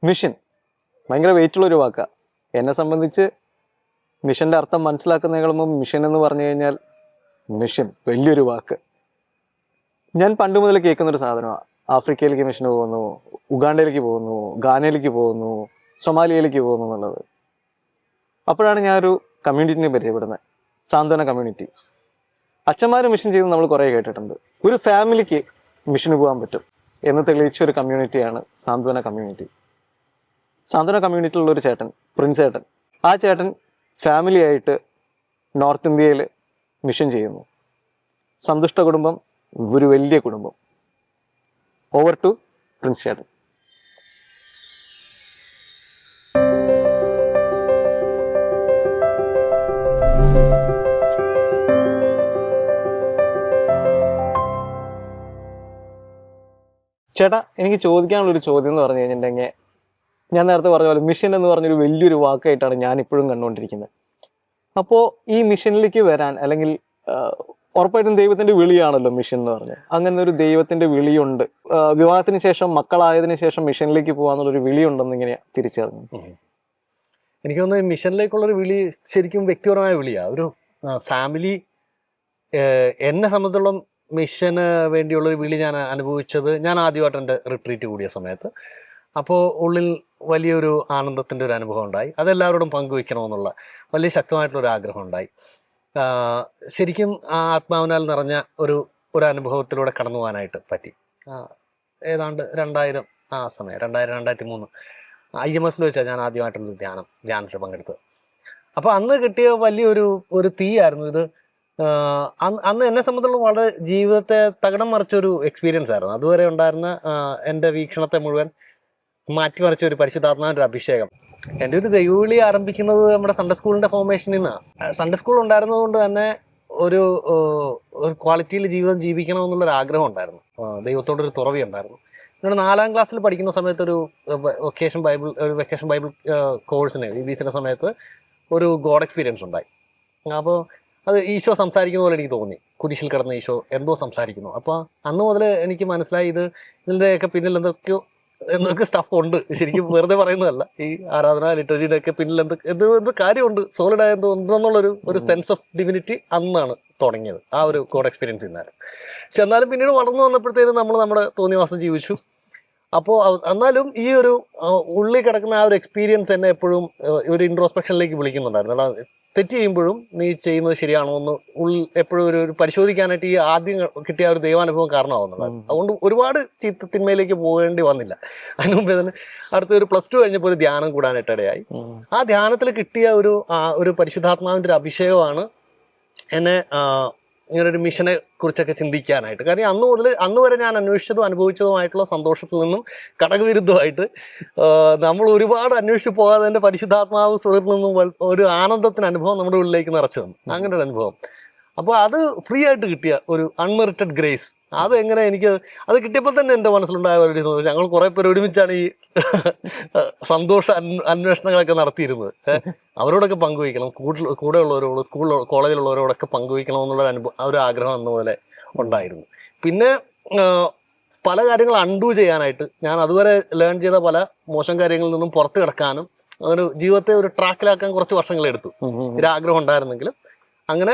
Mission ഭയങ്കര വെയിറ്റുള്ളൊരു വാക്കാണ്. എന്നെ സംബന്ധിച്ച് മിഷൻ്റെ അർത്ഥം മനസ്സിലാക്കുന്നതിന് മുമ്പ് മിഷൻ എന്ന് പറഞ്ഞു കഴിഞ്ഞാൽ മിഷൻ വലിയൊരു വാക്ക്. ഞാൻ പണ്ട് മുതൽ കേൾക്കുന്നൊരു സാധനമാണ്. ആഫ്രിക്കയിലേക്ക് മിഷന് പോകുന്നു, ഉഗാണ്ടയിലേക്ക് പോകുന്നു, ഗാനയിലേക്ക് പോകുന്നു, സൊമാലിയയിലേക്ക് പോകുന്നു എന്നുള്ളത്. അപ്പോഴാണ് ഞാനൊരു കമ്മ്യൂണിറ്റിനെ പരിചയപ്പെടുന്നത്, സാന്ത്വന കമ്മ്യൂണിറ്റി. അച്ഛന്മാർ മിഷൻ ചെയ്ത് നമ്മൾ കുറേ കേട്ടിട്ടുണ്ട്. ഒരു ഫാമിലിക്ക് മിഷന് പോകാൻ പറ്റും എന്ന് തെളിയിച്ചൊരു കമ്മ്യൂണിറ്റിയാണ് സാന്ത്വന കമ്മ്യൂണിറ്റി. സാന്ത്വന കമ്മ്യൂണിറ്റിയിലുള്ളൊരു ചേട്ടൻ, പ്രിൻസ് ചേട്ടൻ, ആ ചേട്ടൻ ഫാമിലിയായിട്ട് നോർത്ത് ഇന്ത്യയിൽ മിഷൻ ചെയ്യുന്നു. സന്തുഷ്ട കുടുംബം, ഒരു വലിയ കുടുംബം. ഓവർ ടു പ്രിൻസ് ചേട്ടൻ. ചേട്ടാ, എനിക്ക് ചോദിക്കാനുള്ളൊരു ചോദ്യം എന്ന് പറഞ്ഞു കഴിഞ്ഞിട്ടുണ്ടെങ്കിൽ, ഞാൻ നേരത്തെ പറഞ്ഞ പോലെ മിഷൻ എന്ന് പറഞ്ഞൊരു വലിയൊരു വാക്കായിട്ടാണ് ഞാൻ ഇപ്പോഴും കണ്ടുകൊണ്ടിരിക്കുന്നത്. അപ്പോൾ ഈ മിഷനിലേക്ക് വരാൻ, അല്ലെങ്കിൽ ഉറപ്പായിട്ടും ദൈവത്തിന്റെ വിളിയാണല്ലോ മിഷൻ എന്ന് പറഞ്ഞത്. അങ്ങനെ ഒരു ദൈവത്തിന്റെ വിളിയുണ്ട്. വിവാഹത്തിന് ശേഷം, മക്കളായതിനു ശേഷം മിഷനിലേക്ക് പോകാന്നുള്ളൊരു വിളിയുണ്ടെന്ന് ഇങ്ങനെ തിരിച്ചറിഞ്ഞു. എനിക്ക് തോന്നുന്നത് മിഷനിലേക്കുള്ളൊരു വിളി ശരിക്കും വ്യക്തിപരമായ വിളിയാണ്. ഒരു ഫാമിലി, എന്നെ സംബന്ധിച്ചോളം മിഷന് വേണ്ടിയുള്ളൊരു വിളി ഞാൻ അനുഭവിച്ചത് ഞാൻ ആദ്യമായിട്ട് എൻ്റെ റിട്രീറ്റ് കൂടിയ സമയത്ത്. അപ്പോൾ ഉള്ളിൽ വലിയൊരു ആനന്ദത്തിൻ്റെ ഒരു അനുഭവം ഉണ്ടായി. അതെല്ലാവരോടും പങ്കുവയ്ക്കണമെന്നുള്ള വലിയ ശക്തമായിട്ടുള്ളൊരു ആഗ്രഹം ഉണ്ടായി. ശരിക്കും ആ ആത്മാവിനാൽ നിറഞ്ഞ ഒരു അനുഭവത്തിലൂടെ കടന്നു പോകാനായിട്ട് പറ്റി. ഏതാണ്ട് 2000 സമയം, 2003 IMS വെച്ചാൽ ഞാൻ ആദ്യമായിട്ടുള്ളൊരു ധ്യാനത്തിൽ പങ്കെടുത്തത്. അപ്പോൾ അന്ന് കിട്ടിയ വലിയൊരു തീയായിരുന്നു ഇത്. അന്ന് എന്നെ സംബന്ധിച്ചുള്ള വളരെ ജീവിതത്തെ തകിടം മറിച്ചൊരു എക്സ്പീരിയൻസ് ആയിരുന്നു. അതുവരെ ഉണ്ടായിരുന്ന എൻ്റെ വീക്ഷണത്തെ മുഴുവൻ മാറ്റിമറിച്ച ഒരു പരിശുദ്ധാത്മാവിൻ്റെ അഭിഷേകം. എൻ്റെ ഒരു ദൈവവിളി ആരംഭിക്കുന്നത് നമ്മുടെ സൺഡേ സ്കൂളിൻ്റെ ഫോർമേഷനിൽ നിന്നാണ്. സൺഡേ സ്കൂൾ ഉണ്ടായിരുന്നത് കൊണ്ട് തന്നെ ഒരു ക്വാളിറ്റിയിൽ ജീവിതം ജീവിക്കണമെന്നുള്ളൊരു ആഗ്രഹം ഉണ്ടായിരുന്നു. ദൈവത്തോടൊരു തുറവി ഉണ്ടായിരുന്നു. അങ്ങനെ 4ാം ക്ലാസ്സിൽ പഠിക്കുന്ന സമയത്ത് ഒരു വെക്കേഷൻ ബൈബിൾ കോഴ്സിന് VBCയുടെ സമയത്ത് ഒരു ഗോഡ് എക്സ്പീരിയൻസ് ഉണ്ടായി. അപ്പോൾ അത് ഈശോ സംസാരിക്കുന്ന പോലെ എനിക്ക് തോന്നി. കുരിശിൽ കിടന്ന ഈശോ എന്തോ സംസാരിക്കുന്നു. അപ്പോൾ അന്ന് മുതൽ എനിക്ക് മനസ്സിലായി ഇതിൻ്റെയൊക്കെ പിന്നിൽ എന്തൊക്കെ സ്റ്റഫ് ഉണ്ട്. ശരിക്കും വെറുതെ പറയുന്നതല്ല. ഈ ആരാധന ലിറ്ററജിയുടെ ഒക്കെ പിന്നിൽ എന്ത് കാര്യമുണ്ട്, സോളിഡായ എന്തോ ഉണ്ടെന്നുള്ളൊരു സെൻസ് ഓഫ് ഡിവിനിറ്റി അന്നാണ് തുടങ്ങിയത്, ആ ഒരു ഗോഡ് എക്സ്പീരിയൻസ് ഇന്നാലും. പക്ഷെ എന്നാലും പിന്നീട് വളർന്നു വന്നപ്പോഴത്തേനും നമ്മൾ നമ്മുടെ തോന്നിവാസം ജീവിച്ചു. അപ്പോൾ എന്നാലും ഈ ഒരു ഉള്ളിൽ കിടക്കുന്ന ആ ഒരു എക്സ്പീരിയൻസ് എന്നെ എപ്പോഴും ഒരു ഇൻട്രോസ്പെക്ഷനിലേക്ക് വിളിക്കുന്നുണ്ടായിരുന്നു. തെറ്റ് ചെയ്യുമ്പോഴും നീ ചെയ്യുന്നത് ശരിയാണോ എന്ന് എപ്പോഴും ഒരു പരിശോധിക്കാനായിട്ട് ഈ ആദ്യം കിട്ടിയ ഒരു ദൈവാനുഭവം കാരണമാവുന്നുണ്ടായിരുന്നു. അതുകൊണ്ട് ഒരുപാട് തിന്മയിലേക്ക് പോകേണ്ടി വന്നില്ല. അതിന് മുമ്പേ തന്നെ അടുത്ത ഒരു +2 കഴിഞ്ഞപ്പോൾ ഒരു ധ്യാനം കൂടാനായിട്ട് ഇടയായി. ആ ധ്യാനത്തിൽ കിട്ടിയ ഒരു പരിശുദ്ധാത്മാവിൻ്റെ ഒരു അഭിഷേകമാണ് എന്നെ ഇങ്ങനൊരു മിഷനെ കുറിച്ചൊക്കെ ചിന്തിക്കാനായിട്ട്. കാര്യം അന്ന് വരെ ഞാൻ അന്വേഷിച്ചതും അനുഭവിച്ചതുമായിട്ടുള്ള സന്തോഷത്തിൽ നിന്നും കടകവിരുദ്ധമായിട്ട് നമ്മൾ ഒരുപാട് അന്വേഷിച്ച് പോകാതെ എൻ്റെ പരിശുദ്ധാത്മാവ് സുഹൃത്തിൽ നിന്നും ഒരു ആനന്ദത്തിന് അനുഭവം നമ്മുടെ ഉള്ളിലേക്ക് നിറച്ചു തന്നു. അങ്ങനെ ഒരു അനുഭവം. അപ്പോൾ അത് ഫ്രീ ആയിട്ട് കിട്ടിയ ഒരു അൺമെറിറ്റഡ് ഗ്രേസ്. അതെങ്ങനെ അത് കിട്ടിയപ്പോൾ തന്നെ എൻ്റെ മനസ്സിലുണ്ടായ ഒരു സന്തോഷം. ഞങ്ങൾ കുറേ പേര് ഒരുമിച്ചാണ് ഈ സന്തോഷ അന്വേഷണങ്ങളൊക്കെ നടത്തിയിരുന്നത്. അവരോടൊക്കെ പങ്കുവയ്ക്കണം, കൂടെ ഉള്ളവരോട്, കോളേജിലുള്ളവരോടൊക്കെ പങ്കുവയ്ക്കണം എന്നുള്ള ഒരു ആഗ്രഹം എന്നപോലെ ഉണ്ടായിരുന്നു. പിന്നെ പല കാര്യങ്ങൾ അൺഡു ചെയ്യാനായിട്ട് ഞാൻ അതുവരെ ലേൺ ചെയ്ത പല മോശം കാര്യങ്ങളിൽ നിന്നും പുറത്ത് കിടക്കാനും ഒരു ജീവിതത്തെ ഒരു ട്രാക്കിലാക്കാൻ കുറച്ച് വർഷങ്ങളെടുത്തു. ഒരാഗ്രഹം ഉണ്ടായിരുന്നെങ്കിലും അങ്ങനെ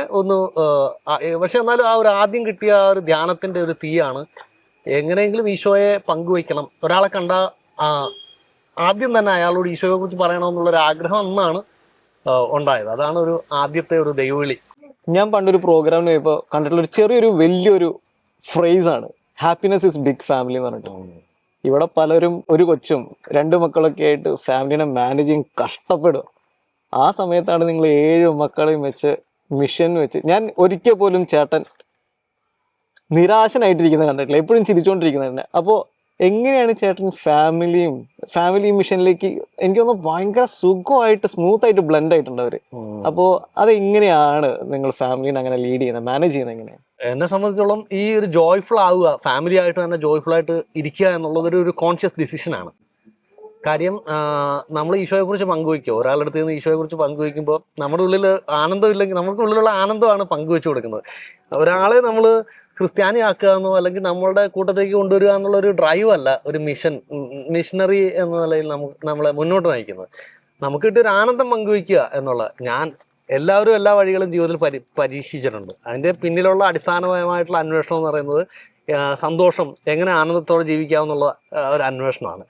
പക്ഷെ എന്നാലും ആ ഒരു ആദ്യം കിട്ടിയ ആ ഒരു ധ്യാനത്തിന്റെ ഒരു തീയാണ് എങ്ങനെയെങ്കിലും ഈശോയെ പങ്കുവയ്ക്കണം. ഒരാളെ കണ്ട ആദ്യം തന്നെ അയാളോട് ഈശോയെ കുറിച്ച് പറയണമെന്നുള്ളൊരു ആഗ്രഹം അന്നാണ് ഉണ്ടായത്. അതാണ് ഒരു ആദ്യത്തെ ഒരു ദൈവവിളി. ഞാൻ പണ്ടൊരു പ്രോഗ്രാമിന് പോയപ്പോൾ കണ്ടിട്ടുള്ള വലിയൊരു ഫ്രേസാണ് ഹാപ്പിനെസ് ഇസ് ബിഗ് ഫാമിലി എന്ന് പറഞ്ഞിട്ട്. ഇവിടെ പലരും ഒരു കൊച്ചും 2 മക്കളൊക്കെ ആയിട്ട് ഫാമിലിനെ മാനേജ് ചെയ്യാൻ കഷ്ടപ്പെടുക. ആ സമയത്താണ് നിങ്ങൾ 7 മക്കളെയും വെച്ച് മിഷൻ വെച്ച്. ഞാൻ ഒരിക്കൽ പോലും ചേട്ടൻ നിരാശനായിട്ടിരിക്കുന്നത് കണ്ടിട്ടില്ല, എപ്പോഴും ചിരിച്ചുകൊണ്ടിരിക്കുന്നത്. അപ്പോൾ എങ്ങനെയാണ് ചേട്ടൻ ഫാമിലി മിഷനിലേക്ക്, എനിക്ക് തോന്നുന്നു ഭയങ്കര സുഖമായിട്ട് സ്മൂത്തായിട്ട് ബ്ലെൻഡ് ആയിട്ടുണ്ട് അവര്. അപ്പോൾ അതെങ്ങനെയാണ് നിങ്ങൾ ഫാമിലിനെ അങ്ങനെ ലീഡ് ചെയ്യുന്നത്, മാനേജ് ചെയ്യുന്നത് എങ്ങനെയാണ്? എന്നെ സംബന്ധിച്ചോളം ഈ ഒരു ജോയ്ഫുൾ ആവുക, ഫാമിലി ആയിട്ട് തന്നെ ജോയ്ഫുൾ ആയിട്ട് ഇരിക്കുക എന്നുള്ളത് ഒരു കോൺഷ്യസ് ഡിസിഷനാണ്. കാര്യം നമ്മൾ ഈശോയെക്കുറിച്ച് പങ്കുവയ്ക്കുക, ഒരാളുടെ അടുത്ത് നിന്ന് ഈശോയെക്കുറിച്ച് പങ്കുവയ്ക്കുമ്പോൾ നമ്മുടെ ഉള്ളിൽ ആനന്ദം ഇല്ലെങ്കിൽ നമുക്ക് ഉള്ളിലുള്ള ആനന്ദമാണ് പങ്കുവെച്ചു കൊടുക്കുന്നത്. ഒരാളെ നമ്മൾ ക്രിസ്ത്യാനിയാക്കുക എന്നോ അല്ലെങ്കിൽ നമ്മളുടെ കൂട്ടത്തേക്ക് കൊണ്ടുവരിക എന്നുള്ള ഒരു ഡ്രൈവ് അല്ല ഒരു മിഷനറി എന്ന നിലയിൽ നമ്മളെ മുന്നോട്ട് നയിക്കുന്നത്. നമുക്ക് കിട്ടിയൊരു ആനന്ദം പങ്കുവയ്ക്കുക എന്നുള്ള, ഞാൻ എല്ലാവരും എല്ലാ വഴികളും ജീവിതത്തിൽ പരീക്ഷിച്ചിട്ടുണ്ട്. അതിൻ്റെ പിന്നിലുള്ള അടിസ്ഥാനപരമായിട്ടുള്ള അന്വേഷണം എന്ന് പറയുന്നത് സന്തോഷം, എങ്ങനെ ആനന്ദത്തോടെ ജീവിക്കാമെന്നുള്ള ഒരു അന്വേഷണമാണ്.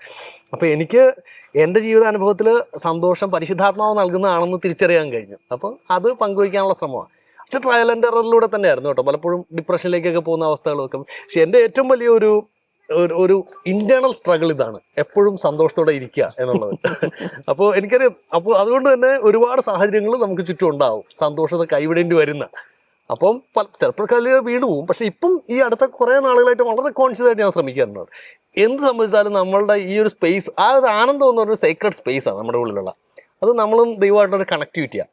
അപ്പോൾ എനിക്ക് എൻ്റെ ജീവിതാനുഭവത്തിൽ സന്തോഷം പരിശുദ്ധാത്മാവ് നൽകുന്നതാണെന്ന് തിരിച്ചറിയാൻ കഴിഞ്ഞു. അപ്പോൾ അത് പങ്കുവയ്ക്കാനുള്ള ശ്രമമാണ്. പക്ഷെ ട്രയൽ ആൻഡ് എററിലൂടെ തന്നെയായിരുന്നു കേട്ടോ. പലപ്പോഴും ഡിപ്രഷനിലേക്കൊക്കെ പോകുന്ന അവസ്ഥകളൊക്കെ. പക്ഷെ എൻ്റെ ഏറ്റവും വലിയ ഒരു ഇന്റേണൽ സ്ട്രഗിൾ ഇതാണ്, എപ്പോഴും സന്തോഷത്തോടെ ഇരിക്കുക എന്നുള്ളത്. അപ്പോൾ എനിക്കറിയാം, അപ്പോൾ അതുകൊണ്ട് തന്നെ ഒരുപാട് സാഹചര്യങ്ങൾ നമുക്ക് ചുറ്റും ഉണ്ടാവും സന്തോഷത്തെ കൈവിടേണ്ടി വരുന്ന. അപ്പം ചിലപ്പോൾ കല്ല് വീണ് പോകും. പക്ഷെ ഇപ്പം ഈ അടുത്ത കുറേ നാളുകളായിട്ട് വളരെ കോൺഷ്യസ് ആയിട്ട് ഞാൻ ശ്രമിക്കാറുണ്ട്. എന്ത് സംഭവിച്ചാലും നമ്മളുടെ ഈ ഒരു സ്പേസ്, ആ ഒരു ആനന്ദം എന്ന് പറഞ്ഞൊരു സീക്രട്ട് സ്പേസാണ് നമ്മുടെ ഉള്ളിലുള്ള. അത് നമ്മളും ദൈവമായിട്ടൊരു കണക്ടിവിറ്റിയാണ്.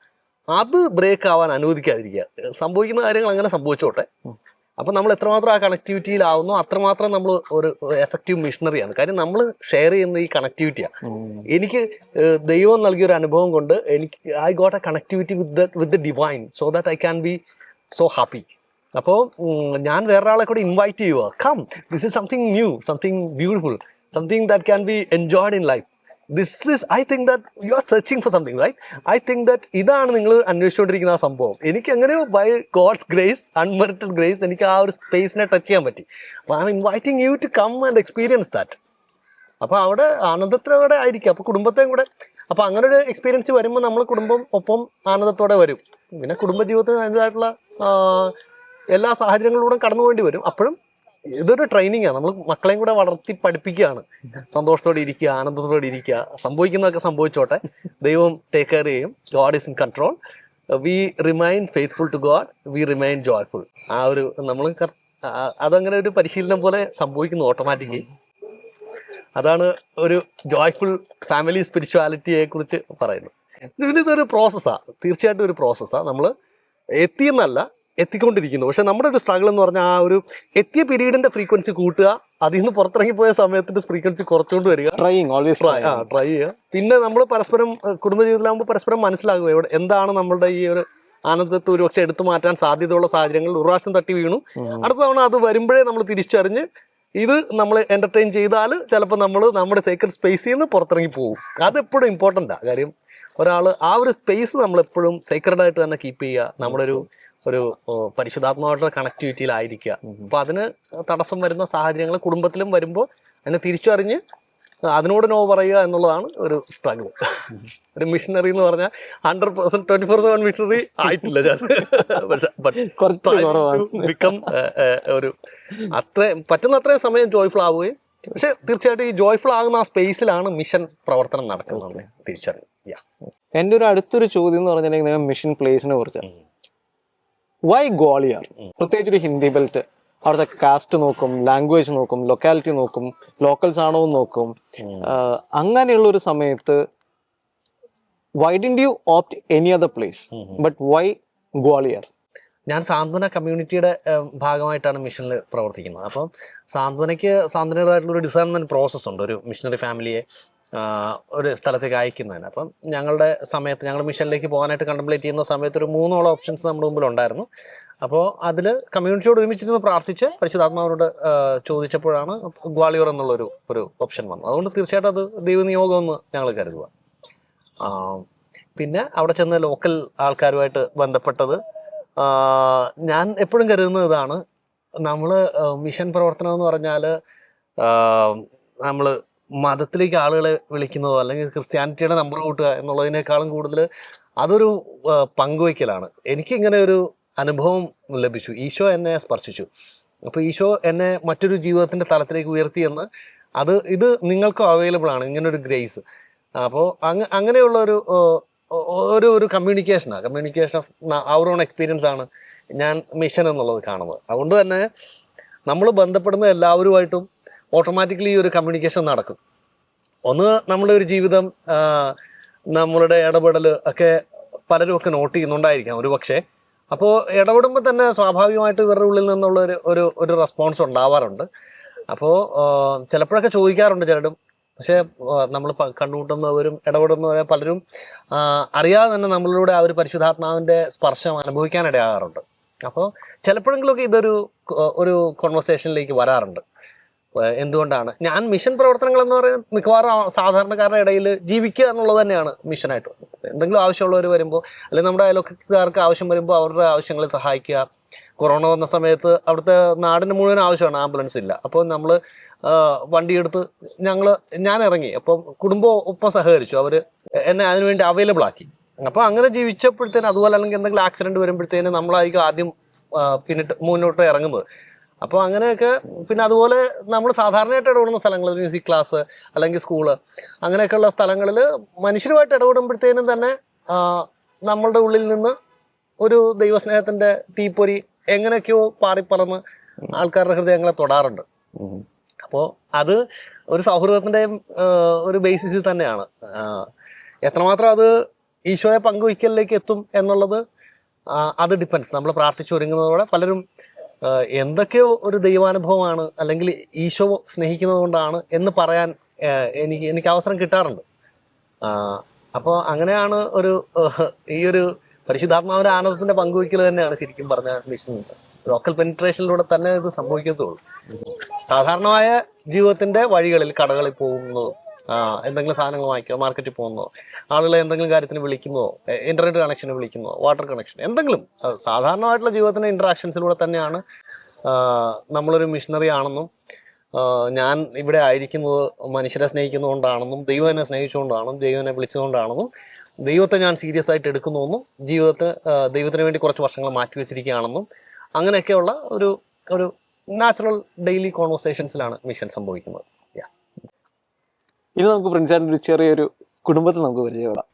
അത് ബ്രേക്ക് ആവാൻ അനുവദിക്കാതിരിക്കുക. സംഭവിക്കുന്ന കാര്യങ്ങൾ അങ്ങനെ സംഭവിച്ചോട്ടെ. അപ്പം നമ്മൾ എത്രമാത്രം ആ കണക്ടിവിറ്റിയിലാവുന്നോ അത്രമാത്രം നമ്മൾ ഒരു എഫക്റ്റീവ് മിഷണറിയാണ്. കാര്യം നമ്മൾ ഷെയർ ചെയ്യുന്ന ഈ കണക്ടിവിറ്റിയാണ്. എനിക്ക് ദൈവം നൽകിയൊരു അനുഭവം കൊണ്ട് I got a connectivity with the divine, so that I can be so happy. അപ്പോൾ ഞാൻ വേറൊരാളെ കൂടെ ഇൻവൈറ്റ് ചെയ്യുക, come, this is something new, something beautiful, something that can be enjoyed in life. This is, I think that you are searching for something, right? I think that ഇതാണ് നിങ്ങൾ അന്വേഷിച്ചുകൊണ്ടിരിക്കുന്ന ആ സംഭവം. എനിക്ക് എങ്ങനെയോ by God's grace, unmerited grace, എനിക്ക് ആ ഒരു സ്പേസിനെ ടച്ച് ചെയ്യാൻ പറ്റി. അപ്പോൾ I am inviting you to come and experience that. അപ്പോൾ അവിടെ ആനന്ദത്തോടെ ആയിരിക്കും. അപ്പോൾ കുടുംബത്തെയും കൂടെ, അപ്പോൾ അങ്ങനെ ഒരു എക്സ്പീരിയൻസ് വരുമ്പോൾ നമ്മൾ കുടുംബം ഒപ്പം ആനന്ദത്തോടെ വരും. പിന്നെ കുടുംബജീവിതത്തിന് അതിൻ്റെതായിട്ടുള്ള എല്ലാ സാഹചര്യങ്ങളിലൂടെ കടന്നു പോകേണ്ടി വരും. അപ്പോഴും ഇതൊരു ട്രെയിനിങ്ങാണ്. നമ്മൾ മക്കളെയും കൂടെ വളർത്തി പഠിപ്പിക്കുകയാണ്. സന്തോഷത്തോടെ ഇരിക്കുക, ആനന്ദത്തോടെ ഇരിക്കുക, സംഭവിക്കുന്നതൊക്കെ സംഭവിച്ചോട്ടെ, ദൈവം ടേക്ക് കെയർ ചെയ്യും, God is in control, we remain faithful to God, we remain joyful. ആ ഒരു നമ്മൾ അതങ്ങനെ ഒരു പരിശീലനം പോലെ സംഭവിക്കുന്നു ഓട്ടോമാറ്റിക്കലി. അതാണ് ഒരു ജോയ്ഫുൾ ഫാമിലി സ്പിരിച്വാലിറ്റിയെ കുറിച്ച് പറയുന്നത്. ഇതൊരു പ്രോസസ്സാണ്, തീർച്ചയായിട്ടും ഒരു പ്രോസസ്സാണ്. നമ്മൾ എത്തിയെന്നല്ല, എത്തിക്കൊണ്ടിരിക്കുന്നു. പക്ഷെ നമ്മുടെ ഒരു സ്ട്രഗിൾ എന്ന് പറഞ്ഞാൽ ആ ഒരു എത്തിയ പീരീഡിന്റെ ഫ്രീക്വൻസി കൂട്ടുക, അതിൽ നിന്ന് പുറത്തിറങ്ങിപ്പോയ സമയത്തിന്റെ ഫ്രീക്വൻസി കുറച്ചുകൊണ്ട് വരിക, ട്രൈ ചെയ്യുക. പിന്നെ നമ്മൾ പരസ്പരം കുടുംബജീവിതത്തിലാകുമ്പോൾ പരസ്പരം മനസ്സിലാകുക എന്താണ് നമ്മളുടെ ഈ ഒരു ആനന്ദത്തെ ഒരുപക്ഷെ എടുത്തു മാറ്റാൻ സാധ്യതയുള്ള സാഹചര്യങ്ങളിൽ ഒരു പ്രാവശ്യം തട്ടി വീണു, അടുത്ത തവണ അത് വരുമ്പോഴേ നമ്മൾ തിരിച്ചറിഞ്ഞ് ഇത് നമ്മൾ എന്റർടൈൻ ചെയ്താൽ ചിലപ്പോൾ നമ്മൾ നമ്മുടെ സേക്രഡ് സ്പേസിൽ നിന്ന് പുറത്തിറങ്ങി പോകും. അതെപ്പോഴും ഇമ്പോർട്ടൻ്റാണ്. കാര്യം ഒരാൾ ആ ഒരു സ്പേസ് നമ്മളെപ്പോഴും സേക്രഡായിട്ട് തന്നെ കീപ്പ് ചെയ്യുക, നമ്മുടെ ഒരു പരിശുദ്ധാത്മാവായിട്ടുള്ള കണക്ടിവിറ്റിയിലായിരിക്കുക. അപ്പോൾ അതിന് തടസ്സം വരുന്ന സാഹചര്യങ്ങൾ കുടുംബത്തിലും വരുമ്പോൾ അതിനെ തിരിച്ചറിഞ്ഞ് അതിനോട് നോ പറയുക എന്നുള്ളതാണ് ഒരു സ്ട്രഗിൾ. ഒരു മിഷനറി എന്ന് പറഞ്ഞാൽ 100% 24/7 മിഷനറി ആയിട്ടില്ല ഞാൻ. ബിക്കം ഒരു പറ്റുന്ന അത്രയും സമയം ജോയ്ഫുൾ ആവുകയും, പക്ഷെ തീർച്ചയായിട്ടും ഈ ജോയ്ഫുൾ ആകുന്ന ആ സ്പേസിലാണ് മിഷൻ പ്രവർത്തനം നടക്കുന്നത് തിരിച്ചറിഞ്ഞു. എൻ്റെ ഒരു അടുത്തൊരു ചോദ്യം എന്ന് പറഞ്ഞിട്ടുണ്ടെങ്കിൽ മിഷൻ പ്ലേസിനെ കുറിച്ചാണ്. വൈ ഗ്വാളിയർ? പ്രത്യേകിച്ച് ഒരു ഹിന്ദി ബെൽറ്റ്, അവിടുത്തെ കാസ്റ്റ് നോക്കും, ലാംഗ്വേജ് നോക്കും, ലൊക്കാലിറ്റി നോക്കും, ലോക്കൽസ് ആണോ എന്ന് നോക്കും. അങ്ങനെയുള്ള ഒരു സമയത്ത് why did you opt any other place, but why Gwalior? ഞാൻ സാന്ത്വന കമ്മ്യൂണിറ്റിയുടെ ഭാഗമായിട്ടാണ് മിഷനിൽ പ്രവർത്തിക്കുന്നത്. അപ്പം സാന്ത്വനയുടേതായിട്ടുള്ള ഒരു ഡിസൈൻമെൻറ്റ് പ്രോസസ്സ് ഉണ്ട് ഒരു മിഷണറി ഫാമിലിയെ ഒരു സ്ഥലത്തേക്ക് അയക്കുന്നതിന്. അപ്പം ഞങ്ങൾ മിഷനിലേക്ക് പോകാനായിട്ട് കണ്ടംപ്ലേറ്റ് ചെയ്യുന്ന സമയത്ത് ഒരു 3 ഓപ്ഷൻസ് നമ്മുടെ മുമ്പിൽ ഉണ്ടായിരുന്നു. അപ്പോൾ അതിൽ കമ്മ്യൂണിറ്റിയോട് ഒരുമിച്ചിരുന്ന് പ്രാർത്ഥിച്ച് പരിശുദ്ധാത്മാവിനോട് ചോദിച്ചപ്പോഴാണ് ഗ്വാളിയർ ഒരു ഓപ്ഷൻ വന്നത്. അതുകൊണ്ട് തീർച്ചയായിട്ടും അത് ദൈവനിയോഗമെന്ന് ഞങ്ങൾ കരുതുക. പിന്നെ അവിടെ ചെന്ന് ലോക്കൽ ആൾക്കാരുമായിട്ട് ബന്ധപ്പെട്ടത്, ഞാൻ എപ്പോഴും കരുതുന്നത് ഇതാണ്, നമ്മൾ മിഷൻ പ്രവർത്തനം എന്ന് പറഞ്ഞാൽ നമ്മൾ മതത്തിലേക്ക് ആളുകളെ വിളിക്കുന്നതോ അല്ലെങ്കിൽ ക്രിസ്ത്യാനിറ്റിയുടെ നമ്പർ കൂട്ടുക എന്നുള്ളതിനേക്കാളും കൂടുതൽ അതൊരു പങ്കുവയ്ക്കലാണ്. എനിക്കിങ്ങനെ ഒരു അനുഭവം ലഭിച്ചു. ഈശോ എന്നെ സ്പർശിച്ചു. അപ്പോൾ ഈശോ എന്നെ മറ്റൊരു ജീവിതത്തിൻ്റെ തലത്തിലേക്ക് ഉയർത്തിയെന്ന്, ഇത് നിങ്ങൾക്കും അവൈലബിൾ ആണ് ഇങ്ങനൊരു ഗ്രേസ്. അപ്പോൾ അങ്ങനെയുള്ള ഒരു communication of our own experience ആണ് ഞാൻ മിഷൻ എന്നുള്ളത് കാണുന്നത്. അതുകൊണ്ട് തന്നെ നമ്മൾ ബന്ധപ്പെടുന്ന എല്ലാവരുമായിട്ടും ഓട്ടോമാറ്റിക്കലി ഒരു കമ്മ്യൂണിക്കേഷൻ നടക്കും. ഒന്ന്, നമ്മുടെ ഒരു ജീവിതം, നമ്മളുടെ ഇടപെടൽ ഒക്കെ പലരും ഒക്കെ നോട്ട് ചെയ്യുന്നുണ്ടായിരിക്കാം ഒരു പക്ഷേ. അപ്പോൾ ഇടപെടുമ്പോൾ തന്നെ സ്വാഭാവികമായിട്ട് ഇവരുടെ ഉള്ളിൽ നിന്നുള്ള ഒരു റെസ്പോൺസ് ഉണ്ടാവാറുണ്ട്. അപ്പോൾ ചിലപ്പോഴൊക്കെ ചോദിക്കാറുണ്ട് ചിലരും, പക്ഷെ നമ്മൾ കണ്ടുമുട്ടുന്നവരും ഇടപെടുന്നവരും പലരും അറിയാതെ തന്നെ നമ്മളിലൂടെ ആ ഒരു പരിശുദ്ധാത്മാവിന്റെ സ്പർശം അനുഭവിക്കാനിടയാകാറുണ്ട്. അപ്പോൾ ചിലപ്പോഴെങ്കിലുമൊക്കെ ഒരു കോൺവെർസേഷനിലേക്ക് വരാറുണ്ട്. എന്തുകൊണ്ടാണ് ഞാൻ മിഷൻ പ്രവർത്തനങ്ങൾ എന്ന് പറയുന്നത് മിക്കവാറും സാധാരണക്കാരുടെ ഇടയിൽ ജീവിക്കുക എന്നുള്ളത് തന്നെയാണ് മിഷനായിട്ട്. എന്തെങ്കിലും ആവശ്യമുള്ളവർ വരുമ്പോൾ, അല്ലെങ്കിൽ നമ്മുടെ അയൽവക്കക്കാർക്ക് ആവശ്യം വരുമ്പോൾ അവരുടെ ആവശ്യങ്ങളെ സഹായിക്കുക. കൊറോണ വന്ന സമയത്ത് അവിടുത്തെ നാടിന് മുഴുവൻ ആവശ്യമാണ്, ആംബുലൻസ് ഇല്ല. അപ്പോൾ നമ്മൾ വണ്ടിയെടുത്ത് ഞാൻ ഇറങ്ങി. അപ്പം കുടുംബം ഒപ്പം സഹകരിച്ചു, അവർ എന്നെ അതിനുവേണ്ടി അവൈലബിൾ ആക്കി. അപ്പോൾ അങ്ങനെ ജീവിച്ചപ്പോഴത്തേനും, അതുപോലെ അല്ലെങ്കിൽ എന്തെങ്കിലും ആക്സിഡന്റ് വരുമ്പോഴത്തേനും നമ്മളായിരിക്കും ആദ്യം മുന്നോട്ട് ഇറങ്ങുന്നത്. അപ്പോൾ അങ്ങനെയൊക്കെ. പിന്നെ അതുപോലെ നമ്മൾ സാധാരണയായിട്ട് ഇടപെടുന്ന സ്ഥലങ്ങൾ, മ്യൂസിക് ക്ലാസ് അല്ലെങ്കിൽ സ്കൂള്, അങ്ങനെയൊക്കെയുള്ള സ്ഥലങ്ങളിൽ മനുഷ്യരുമായിട്ട് ഇടപെടുമ്പോഴത്തേനും തന്നെ നമ്മളുടെ ഉള്ളിൽ നിന്ന് ഒരു ദൈവസ്നേഹത്തിന്റെ തീപ്പൊരി എങ്ങനെയൊക്കെയോ പാറിപ്പറന്ന് ആൾക്കാരുടെ ഹൃദയങ്ങളെ തൊടാറുണ്ട്. അപ്പോൾ അത് ഒരു സൗഹൃദത്തിൻ്റെയും ഒരു ബേസിസിൽ തന്നെയാണ്. എത്രമാത്രം അത് ഈശോയെ പങ്കുവയ്ക്കലിലേക്ക് എത്തും എന്നുള്ളത് അത് ഡിപ്പെൻസ്. നമ്മൾ പ്രാർത്ഥിച്ചൊരുങ്ങുന്നതോടെ പലരും എന്തൊക്കെയോ ഒരു ദൈവാനുഭവമാണ് അല്ലെങ്കിൽ ഈശോ സ്നേഹിക്കുന്നത് കൊണ്ടാണ് എന്ന് പറയാൻ എനിക്ക് അവസരം കിട്ടാറുണ്ട്. അപ്പോൾ അങ്ങനെയാണ് ഈ ഒരു പരിശുദ്ധാത്മാവിന്റെ ആനന്ദത്തിന്റെ പങ്കുവയ്ക്കൽ തന്നെയാണ് ശരിക്കും പറഞ്ഞ മിഷൻ. ലോക്കൽ പെനിട്രേഷനിലൂടെ തന്നെ ഇത് സംഭവിക്കത്തുള്ളൂ. സാധാരണമായ ജീവിതത്തിന്റെ വഴികളിൽ, കടകളിൽ പോകുന്നതോ, എന്തെങ്കിലും സാധനങ്ങൾ വാങ്ങിക്കുക, മാർക്കറ്റിൽ പോകുന്നതോ, ആളുകളെ എന്തെങ്കിലും കാര്യത്തിന് വിളിക്കുന്നതോ, ഇന്റർനെറ്റ് കണക്ഷന് വിളിക്കുന്നതോ, വാട്ടർ കണക്ഷൻ, എന്തെങ്കിലും സാധാരണമായിട്ടുള്ള ജീവിതത്തിന്റെ ഇന്ററാക്ഷൻസിലൂടെ തന്നെയാണ് നമ്മളൊരു മിഷണറി ആണെന്നും ഞാൻ ഇവിടെ ആയിരിക്കുന്നത് മനുഷ്യരെ സ്നേഹിക്കുന്നതുകൊണ്ടാണെന്നും ദൈവം എന്നെ സ്നേഹിച്ചുകൊണ്ടാണെന്നും ദൈവം എന്നെ വിളിച്ചതുകൊണ്ടാണെന്നും ദൈവത്തെ ഞാൻ സീരിയസ് ആയിട്ട് എടുക്കുന്നുവെന്നും ദൈവത്തിന് വേണ്ടി കുറച്ച് വർഷങ്ങൾ മാറ്റി വെച്ചിരിക്കുകയാണെന്നും അങ്ങനെയൊക്കെയുള്ള ഒരു നാച്ചുറൽ ഡെയിലി കോൺവെർസേഷൻസിലാണ് മിഷൻ സംഭവിക്കുന്നത്. ഇനി നമുക്ക് പ്രിൻസാറിൻ്റെ ഒരു ചെറിയൊരു കുടുംബത്തെ നമുക്ക് പരിചയപ്പെടാം.